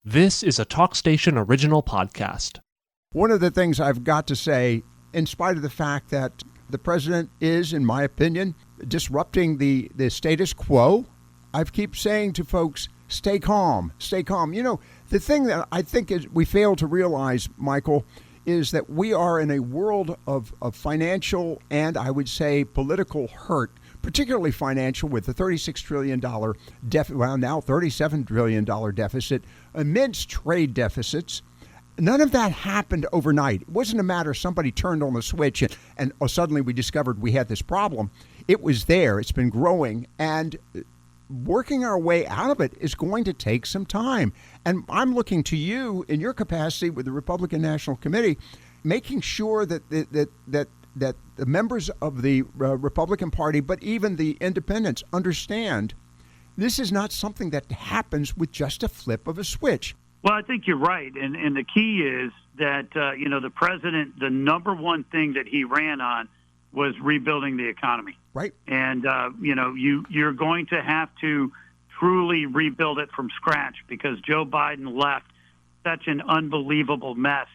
This is a TalkStation original podcast. One of the things I've got to say, in spite of the fact that the president is, in my opinion, disrupting the status quo, I keep saying to folks, stay calm, stay calm. You know, the thing that I think is we fail to realize, Michael, is that we are in a world of financial and, I would say, political hurt, particularly financial, with the $36 trillion deficit, well, now $37 trillion deficit, immense trade deficits. None of that happened overnight. It wasn't a matter somebody turned on the switch and suddenly we discovered we had this problem. It was there. It's been growing, and working our way out of it is going to take some time. And I'm looking to you in your capacity with the Republican National Committee, making sure that the members of the Republican Party, but even the independents, understand this is not something that happens with just a flip of a switch. Well, I think you're right. And the key is that, the president, the number one thing that he ran on was rebuilding the economy. Right. And, you're going to have to truly rebuild it from scratch because Joe Biden left such an unbelievable mess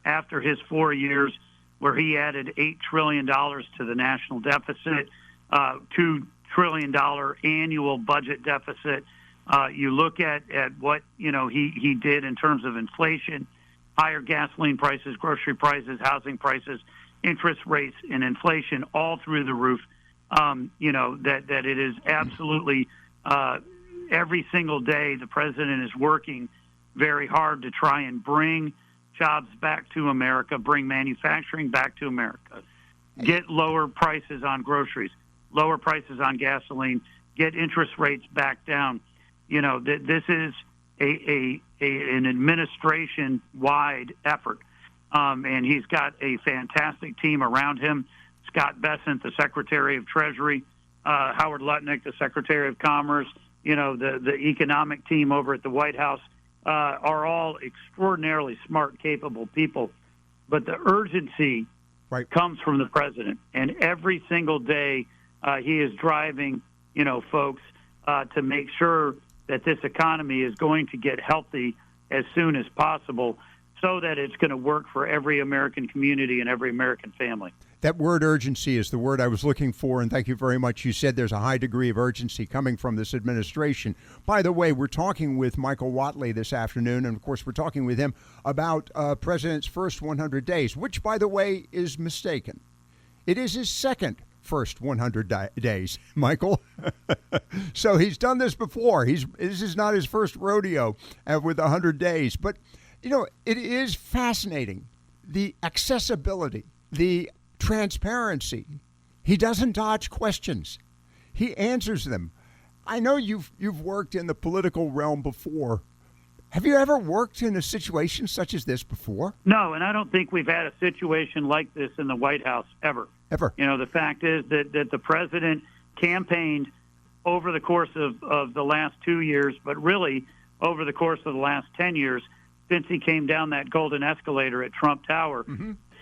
after his 4 years where he added $8 trillion to the national deficit, $2 trillion annual budget deficit. You look at what, he did in terms of inflation, higher gasoline prices, grocery prices, housing prices, interest rates, and inflation all through the roof. That it is absolutely every single day the president is working very hard to try and bring jobs back to America, bring manufacturing back to America, get lower prices on groceries, lower prices on gasoline, get interest rates back down. This is an administration-wide effort, and he's got a fantastic team around him. Scott Bessent, the Secretary of Treasury, Howard Lutnick, the Secretary of Commerce, the economic team over at the White House, are all extraordinarily smart, capable people. But the urgency comes from the president. And every single day he is driving, folks, to make sure that this economy is going to get healthy as soon as possible so that it's going to work for every American community and every American family. That word urgency is the word I was looking for, and thank you very much. You said there's a high degree of urgency coming from this administration. By the way, we're talking with Michael Whatley this afternoon, and of course we're talking with him about President's first 100 days, which, by the way, is mistaken. It is his second first 100 days, Michael. So he's done this before. This is not his first rodeo with 100 days. But, it is fascinating, the accessibility, the transparency. He doesn't dodge questions. He answers them. I know you've worked in the political realm before. Have you ever worked in a situation such as this before? No, and I don't think we've had a situation like this in the White House ever. Ever. The fact is that the president campaigned over the course of the last 2 years, but really over the course of the last 10 years since he came down that golden escalator at Trump Tower,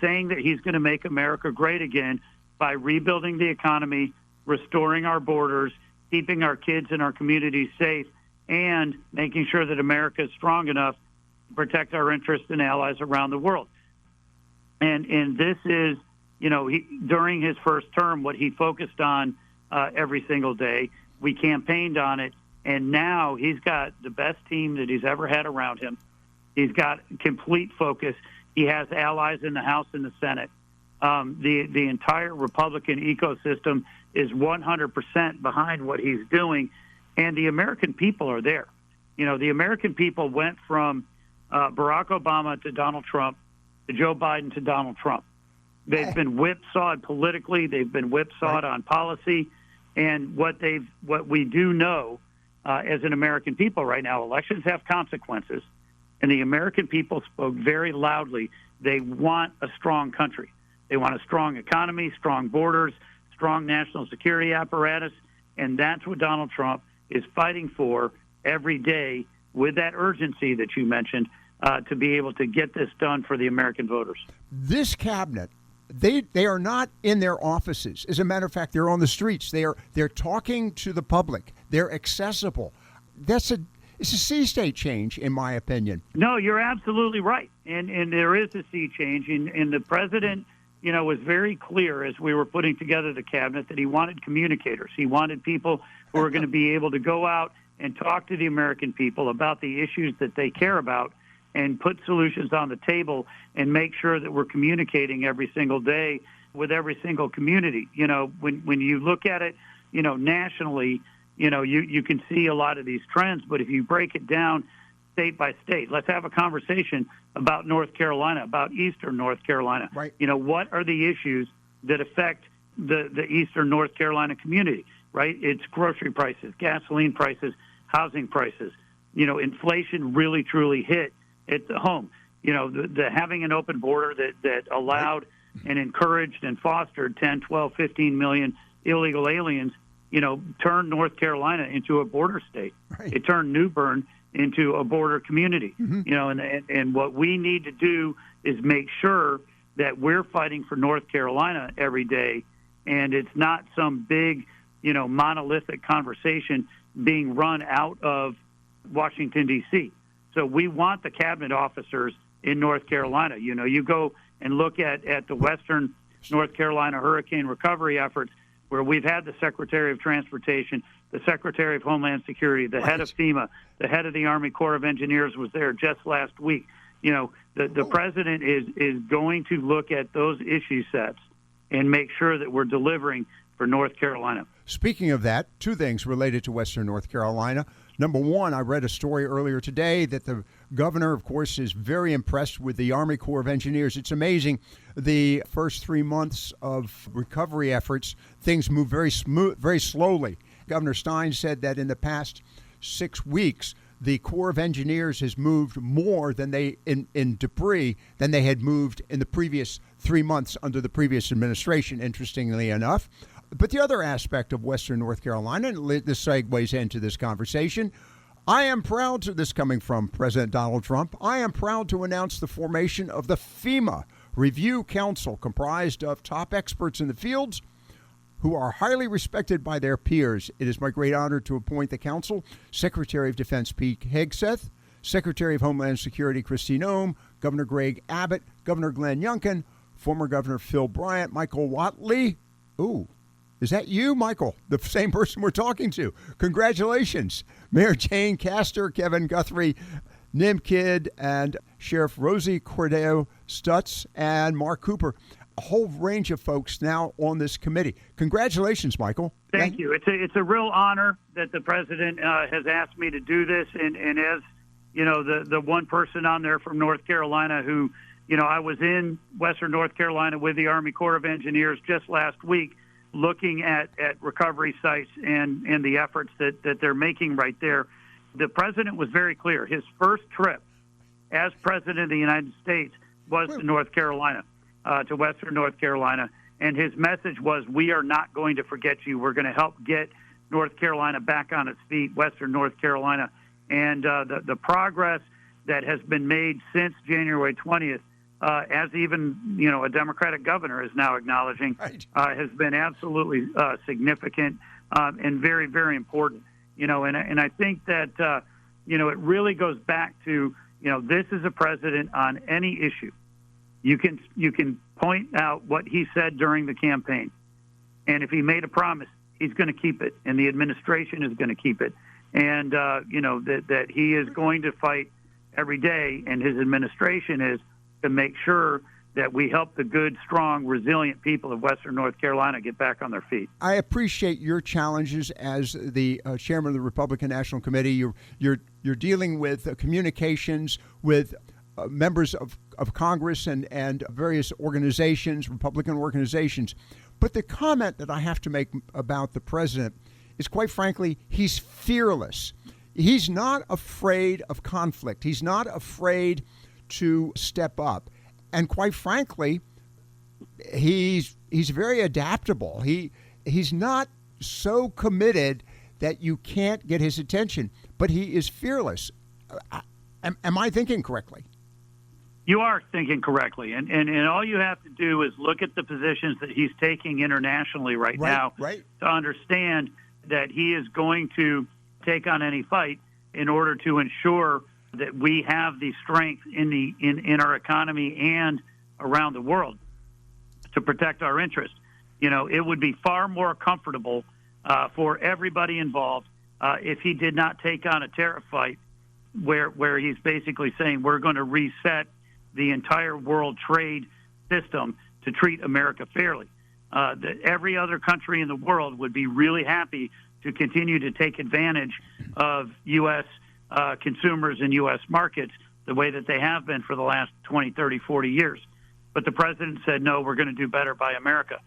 saying that he's going to make America great again by rebuilding the economy, restoring our borders, keeping our kids and our communities safe, and making sure that America is strong enough to protect our interests and allies around the world. And this is, during his first term, what he focused on every single day. We campaigned on it, and now he's got the best team that he's ever had around him. He's got complete focus. He has allies in the House and the Senate. The entire Republican ecosystem is 100% behind what he's doing, and the American people are there. The American people went from Barack Obama to Donald Trump to Joe Biden to Donald Trump. They've been whipsawed politically. They've been whipsawed on policy. And what we do know as an American people right now, elections have consequences. And the American people spoke very loudly. They want a strong country. They want a strong economy, strong borders, strong national security apparatus. And that's what Donald Trump is fighting for every day with that urgency that you mentioned to be able to get this done for the American voters. This cabinet, they are not in their offices. As a matter of fact, they're on the streets. They're talking to the public. They're accessible. It's a sea state change, in my opinion. No, you're absolutely right. And there is a sea change. And the president, was very clear as we were putting together the cabinet that he wanted communicators. He wanted people who are going to be able to go out and talk to the American people about the issues that they care about and put solutions on the table and make sure that we're communicating every single day with every single community. When you look at it, nationally, you can see a lot of these trends, but if you break it down state by state, let's have a conversation about North Carolina, about Eastern North Carolina. Right. What are the issues that affect the Eastern North Carolina community, right? It's grocery prices, gasoline prices, housing prices. Inflation really, truly hit at the home. The having an open border that allowed and encouraged and fostered 10, 12, 15 million illegal aliens, turned North Carolina into a border state. Right. It turned New Bern into a border community. And what we need to do is make sure that we're fighting for North Carolina every day, and it's not some big, monolithic conversation being run out of Washington, D.C. So we want the cabinet officers in North Carolina. You go and look at the Western North Carolina hurricane recovery efforts, where we've had the Secretary of Transportation, the Secretary of Homeland Security, the head of FEMA, the head of the Army Corps of Engineers was there just last week. The president is going to look at those issue sets and make sure that we're delivering for North Carolina. Speaking of that, two things related to Western North Carolina. Number one, I read a story earlier today that the governor, of course, is very impressed with the Army Corps of Engineers. It's amazing. The first 3 months of recovery efforts, things move very slowly. Governor Stein said that in the past 6 weeks, the Corps of Engineers has moved more than in debris than they had moved in the previous 3 months under the previous administration, interestingly enough. But the other aspect of Western North Carolina, and this segues into this conversation, I am proud to, this coming from President Donald Trump, I am proud to announce the formation of the FEMA Review Council, comprised of top experts in the fields who are highly respected by their peers. It is my great honor to appoint the council Secretary of Defense Pete Hegseth, Secretary of Homeland Security Kristi Noem, Governor Greg Abbott, Governor Glenn Youngkin, former Governor Phil Bryant, Michael Whatley. Ooh. Is that you, Michael? The same person we're talking to. Congratulations. Mayor Jane Castor, Kevin Guthrie, Nim Kidd, and Sheriff Rosie Cordeo Stutz, and Mark Cooper. A whole range of folks now on this committee. Congratulations, Michael. Thank you. It's a real honor that the president has asked me to do this. And as, the one person on there from North Carolina who, I was in Western North Carolina with the Army Corps of Engineers just last week, looking at recovery sites and the efforts that they're making right there. The president was very clear. His first trip as president of the United States was to North Carolina, to Western North Carolina. And his message was, we are not going to forget you. We're going to help get North Carolina back on its feet, Western North Carolina. And the progress that has been made since January 20th, as even, a Democratic governor is now acknowledging, right, has been absolutely significant and very, very important. And I think that, it really goes back to, this is a president on any issue. You can point out what he said during the campaign. And if he made a promise, he's going to keep it, and the administration is going to keep it. And, that he is going to fight every day, and his administration is, to make sure that we help the good, strong, resilient people of Western North Carolina get back on their feet. I appreciate your challenges as the chairman of the Republican National Committee. You're dealing with communications with members of Congress and various organizations, Republican organizations. But the comment that I have to make about the president is, quite frankly, he's fearless. He's not afraid of conflict. He's not afraid to step up. And quite frankly, he's very adaptable. He's not so committed that you can't get his attention, but he is fearless. Am I thinking correctly? You are thinking correctly. And all you have to do is look at the positions that he's taking internationally right now to understand that he is going to take on any fight. in order to ensure that we have the strength in our economy and around the world to protect our interests. It would be far more comfortable for everybody involved if he did not take on a tariff fight where he's basically saying we're going to reset the entire world trade system to treat America fairly. That every other country in the world would be really happy to continue to take advantage of U.S. Consumers and U.S. markets the way that they have been for the last 20, 30, 40 years. But the president said, no, we're going to do better by America.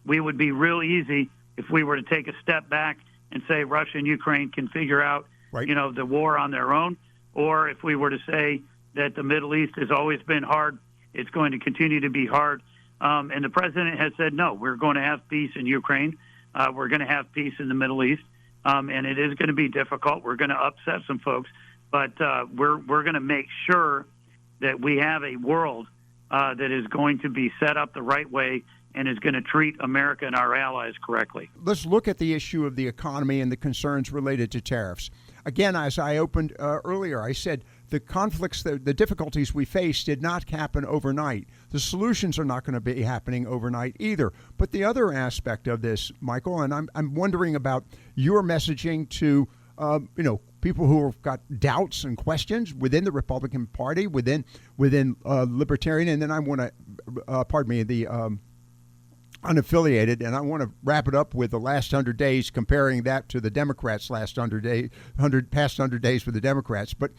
We would be real easy if we were to take a step back and say Russia and Ukraine can figure out, right, the war on their own, or if we were to say that the Middle East has always been hard, it's going to continue to be hard. And the president has said, no, we're going to have peace in Ukraine. We're going to have peace in the Middle East. And it is going to be difficult. We're going to upset some folks. But we're going to make sure that we have a world that is going to be set up the right way and is going to treat America and our allies correctly. Let's look at the issue of the economy and the concerns related to tariffs. Again, as I opened earlier, I said the conflicts, the difficulties we face did not happen overnight. The solutions are not going to be happening overnight either. But the other aspect of this, Michael, and I'm wondering about your messaging to people who have got doubts and questions within the Republican Party, within Libertarian, and then I want to, the unaffiliated, and I want to wrap it up with the last 100 days, comparing that to the Democrats' last 100 days with the Democrats. But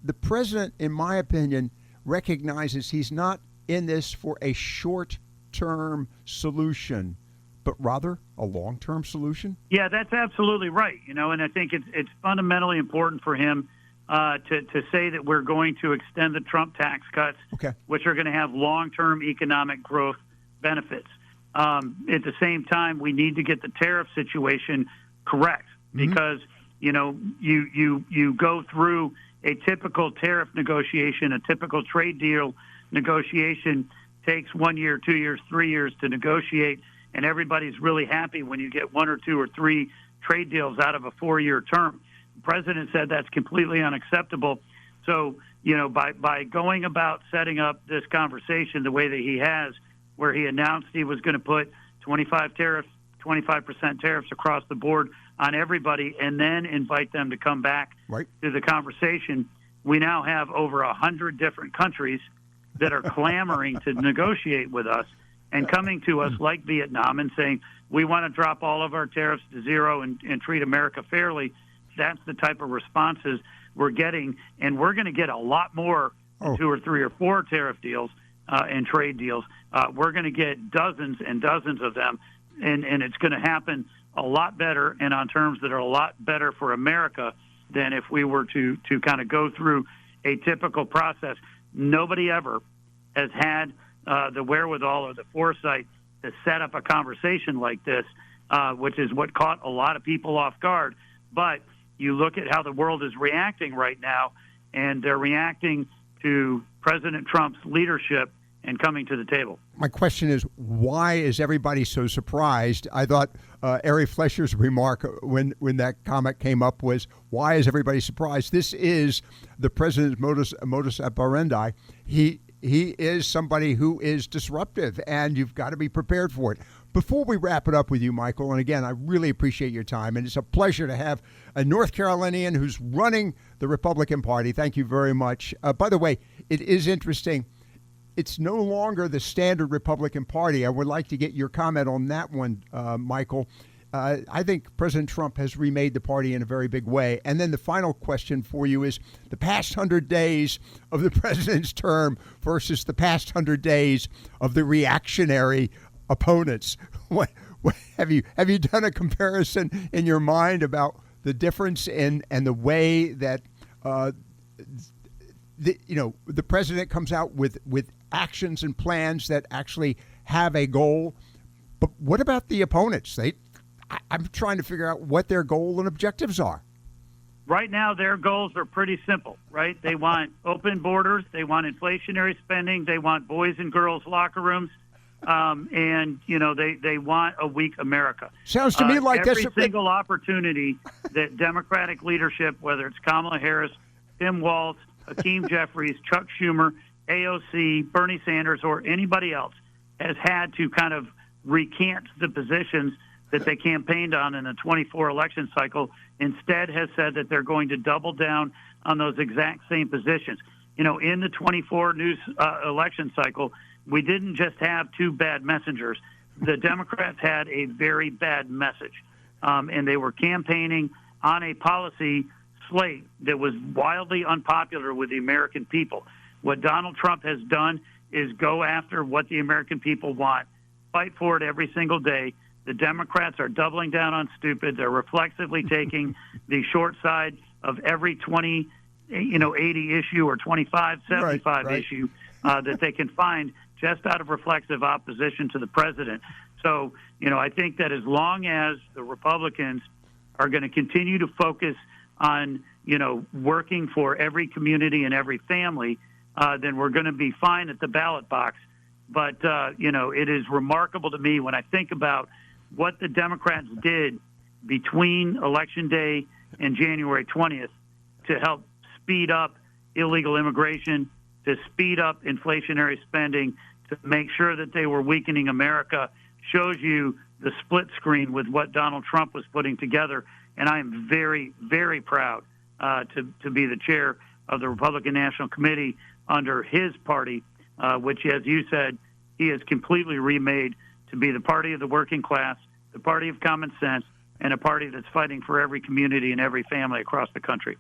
the president, in my opinion, recognizes he's not in this for a short-term solution, but rather a long-term solution. Yeah, that's absolutely right. And I think it's fundamentally important for him to say that we're going to extend the Trump tax cuts, which are going to have long-term economic growth benefits. At the same time, we need to get the tariff situation correct, because you go through a typical tariff negotiation, a typical trade deal negotiation takes 1 year, 2 years, 3 years to negotiate, and everybody's really happy when you get 1 or 2 or 3 trade deals out of a 4-year term. The president said that's completely unacceptable. So, by going about setting up this conversation the way that he has, where he announced he was going to put 25% tariffs across the board on everybody and then invite them to come back to the conversation, we now have over 100 different countries that are clamoring to negotiate with us and coming to us like Vietnam and saying, we want to drop all of our tariffs to zero and treat America fairly. That's the type of responses we're getting, and we're going to get a lot more than 2 or 3 or 4 tariff deals and trade deals. We're going to get dozens and dozens of them, and it's going to happen a lot better and on terms that are a lot better for America than if we were to kind of go through a typical process. Nobody ever has had the wherewithal or the foresight to set up a conversation like this, which is what caught a lot of people off guard. But you look at how the world is reacting right now, and they're reacting to President Trump's leadership and coming to the table. My question is, why is everybody so surprised? I thought Ari Fleischer's remark when that comment came up was, why is everybody surprised? This is the president's modus operandi. He is somebody who is disruptive, and you've got to be prepared for it. Before we wrap it up with you, Michael, and again, I really appreciate your time, and it's a pleasure to have a North Carolinian who's running the Republican Party. Thank you very much. By the way, it is interesting. It's no longer the standard Republican Party. I would like to get your comment on that one, Michael. I think President Trump has remade the party in a very big way. And then the final question for you is the past 100 days of the president's term versus the past 100 days of the reactionary opponents. What have you done a comparison in your mind about the difference in and the way that the president comes out with actions and plans that actually have a goal? But what about the opponents? I'm trying to figure out what their goal and objectives are. Right now, their goals are pretty simple, right? They want open borders. They want inflationary spending. They want boys and girls locker rooms. and they want a weak America. Sounds to me like every single opportunity that Democratic leadership, whether it's Kamala Harris, Tim Walz, Hakeem Jeffries, Chuck Schumer, AOC, Bernie Sanders, or anybody else, has had to kind of recant the positions that they campaigned on in the 24 election cycle, instead has said that they're going to double down on those exact same positions. In the 24 election cycle, we didn't just have two bad messengers. The Democrats had a very bad message, and they were campaigning on a policy slate that was wildly unpopular with the American people. What Donald Trump has done is go after what the American people want, fight for it every single day. The Democrats are doubling down on stupid. They're reflexively taking the short side of every 80 issue or 75 issue that they can find just out of reflexive opposition to the president. So, I think that as long as the Republicans are going to continue to focus on, working for every community and every family, then we're going to be fine at the ballot box. But, it is remarkable to me when I think about what the Democrats did between Election Day and January 20th to help speed up illegal immigration, to speed up inflationary spending, to make sure that they were weakening America, shows you the split screen with what Donald Trump was putting together. And I am very, very proud to be the chair of the Republican National Committee under his party, which, as you said, he has completely remade to be the party of the working class, the party of common sense, and a party that's fighting for every community and every family across the country.